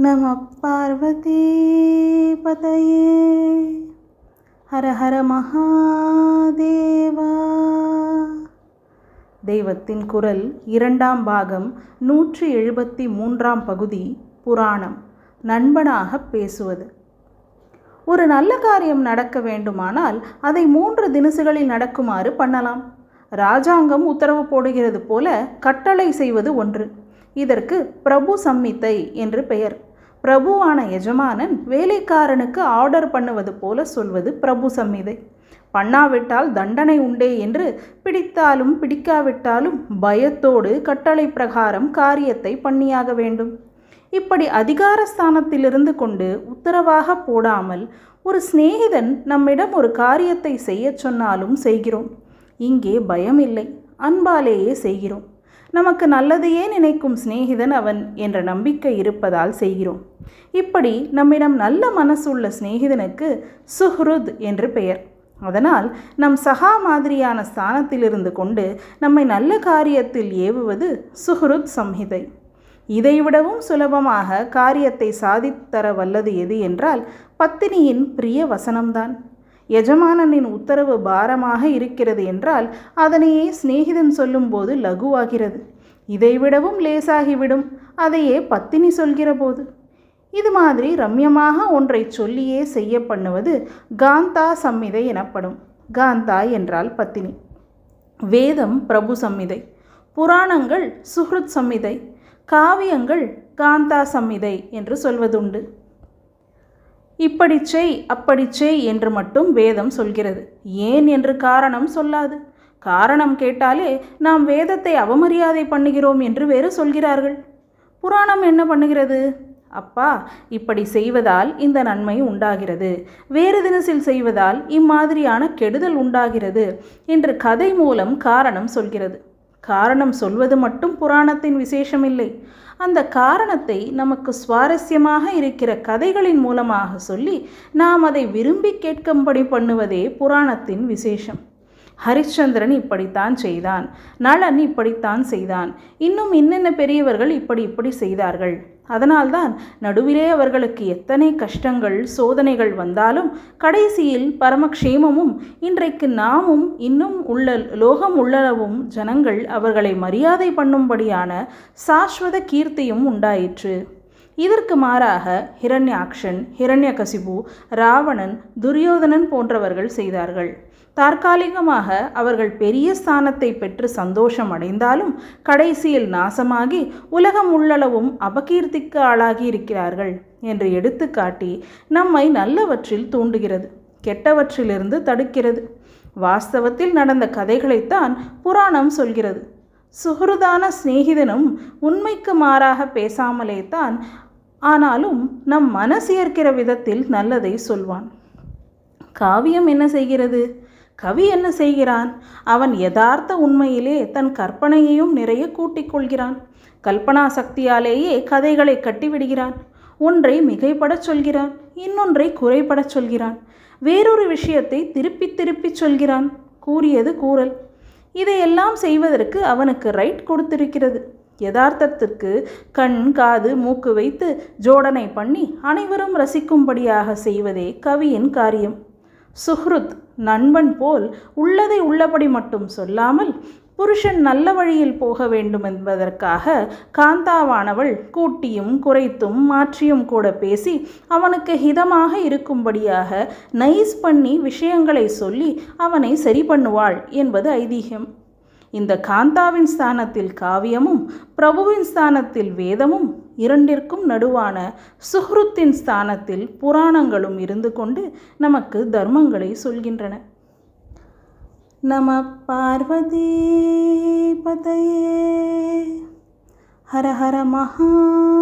நம பார்வதி பதையே ஹர ஹர மகாதேவா. தெய்வத்தின் குரல் 2ஆம் பாகம் 173ஆம் பகுதி. புராணம். நண்பனாக பேசுவது. ஒரு நல்ல காரியம் நடக்க வேண்டுமானால் அதை 3 தினசுகளில் நடக்குமாறு பண்ணலாம். ராஜாங்கம் உத்தரவு போடுகிறது போல கட்டளை செய்வது ஒன்று. இதற்கு பிரபு சம்மித்தை என்று பெயர். பிரபுவான எஜமானன் வேலைக்காரனுக்கு ஆர்டர் பண்ணுவது போல சொல்வது பிரபு சம்மிதை. பண்ணாவிட்டால் தண்டனை உண்டே என்று பிடித்தாலும் பிடிக்காவிட்டாலும் பயத்தோடு கட்டளை பிரகாரம் காரியத்தை பண்ணியாக வேண்டும். இப்படி அதிகார ஸ்தானத்திலிருந்து கொண்டு உத்தரவாக போடாமல் ஒரு சிநேகிதன் நம்மிடம் ஒரு காரியத்தை செய்ய சொன்னாலும் செய்கிறோம். இங்கே பயம் இல்லை, அன்பாலேயே செய்கிறோம். நமக்கு நல்லதையே நினைக்கும் சிநேகிதன் அவன் என்ற நம்பிக்கை இருப்பதால் செய்கிறோம். இப்படி நம்மிடம் நல்ல மனசுள்ள சிநேகிதனுக்கு சுஹ்ருத் என்று பெயர். அதனால் நம் சகா மாதிரியான ஸ்தானத்திலிருந்து கொண்டு நம்மை நல்ல காரியத்தில் ஏவுவது சுஹ்ருத் சம்ஹிதை. இதைவிடவும் சுலபமாக காரியத்தை சாதித்தர வல்லது எது என்றால் பத்தினியின் பிரிய வசனம்தான். எஜமானனின் உத்தரவு பாரமாக இருக்கிறது என்றால் அதனையே சிநேகிதன் சொல்லும்போது லகுவாகிறது. இதைவிடவும் லேசாகிவிடும் அதையே பத்தினி சொல்கிற போது. இது மாதிரி ரம்யமாக ஒன்றை சொல்லியே செய்ய பண்ணுவது காந்தா சம்மிதை எனப்படும். காந்தா என்றால் பத்தினி. வேதம் பிரபு சம்மிதை, புராணங்கள் சுஹ்ருத் சம்மிதை, காவியங்கள் காந்தா சம்மிதை என்று சொல்வதுண்டு. இப்படி செய் அப்படி செய் என்று மட்டும் வேதம் சொல்கிறது. ஏன் என்று காரணம் சொல்லாது. காரணம் கேட்டாலே நாம் வேதத்தை அவமரியாதை பண்ணுகிறோம் என்று வேறு சொல்கிறார்கள். புராணம் என்ன பண்ணுகிறது? அப்பா, இப்படி செய்வதால் இந்த நன்மை உண்டாகிறது, வேறு தினசில் செய்வதால் இம்மாதிரியான கெடுதல் உண்டாகிறது என்று கதை மூலம் காரணம் சொல்கிறது. காரணம் சொல்வது மட்டும் புராணத்தின் விசேஷமில்லை. அந்த காரணத்தை நமக்கு சுவாரஸ்யமாக இருக்கிற கதைகளின் மூலமாக சொல்லி நாம் அதை விரும்பி கேட்கும்படி பண்ணுவதே புராணத்தின் விசேஷம். ஹரிச்சந்திரன் இப்படித்தான் செய்தான், நளன் இப்படித்தான் செய்தான், இன்னும் இன்னென்ன பெரியவர்கள் இப்படி செய்தார்கள். அதனால்தான் நடுவிலே அவர்களுக்கு எத்தனை கஷ்டங்கள் சோதனைகள் வந்தாலும் கடைசியில் பரமக்ஷேமமும் இன்றைக்கு நாமும் இன்னும் லோகம் உள்ளளவும் ஜனங்கள் அவர்களை மரியாதை பண்ணும்படியான சாஸ்வத கீர்த்தியும் உண்டாயிற்று. இதற்கு மாறாக ஹிரண்யாக்ஷன், ஹிரண்யகசிபு, ராவணன், துரியோதனன் போன்றவர்கள் செய்தார்கள். தற்காலிகமாக அவர்கள் பெரிய ஸ்தானத்தை பெற்று சந்தோஷம் அடைந்தாலும் கடைசியில் நாசமாகி உலகம் உள்ளளவும் அபகீர்த்திக்கு ஆளாகி இருக்கிறார்கள் என்று எடுத்துக்காட்டி நம்மை நல்லவற்றில் தூண்டுகிறது, கெட்டவற்றிலிருந்து தடுக்கிறது. வாஸ்தவத்தில் நடந்த கதைகளைத்தான் புராணம் சொல்கிறது. சுஹ்ருதான சிநேகிதனும் உண்மைக்கு மாறாக பேசாமலே தான் ஆனாலும் நம் மனசேர்க்கிற விதத்தில் நல்லதை சொல்வான். காவியம் என்ன செய்கிறது? கவி என்ன செய்கிறான்? அவன் யதார்த்த உண்மையிலே தன் கற்பனையையும் நிறைய கூட்டிக் கொள்கிறான். கல்பனா சக்தியாலேயே கதைகளை கட்டிவிடுகிறான். ஒன்றை மிகைப்படச் சொல்கிறான், இன்னொன்றை குறைபடச் சொல்கிறான், வேறொரு விஷயத்தை திருப்பி திருப்பி சொல்கிறான். கூறியது கூறல். இதையெல்லாம் செய்வதற்கு அவனுக்கு ரைட் கொடுத்திருக்கிறது. யதார்த்தத்திற்கு கண் காது மூக்கு வைத்து ஜோடனை பண்ணி அனைவரும் ரசிக்கும்படியாக செய்வதே கவியின் காரியம். சுஹ்ருத் நண்பன் போல் உள்ளதை உள்ளபடி மட்டும் சொல்லாமல் புருஷன் நல்ல வழியில் போக வேண்டும் என்பதற்காக காந்தாவானவள் கூட்டியும் குறைத்தும் மாற்றியும் கூட பேசி அவனுக்கு ஹிதமாக இருக்கும்படியாக நைஸ் பண்ணி விஷயங்களை சொல்லி அவனை சரி பண்ணுவாள் என்பது ஐதீகம். இந்த காந்தாவின் ஸ்தானத்தில் காவியமும் பிரபுவின் ஸ்தானத்தில் வேதமும் இரண்டிற்கும் நடுவான சுஹ்ருத்தின் ஸ்தானத்தில் புராணங்களும் இருந்து கொண்டு நமக்கு தர்மங்களை சொல்கின்றன. நம பார்வதி பதையே ஹர ஹர மகாதேவா.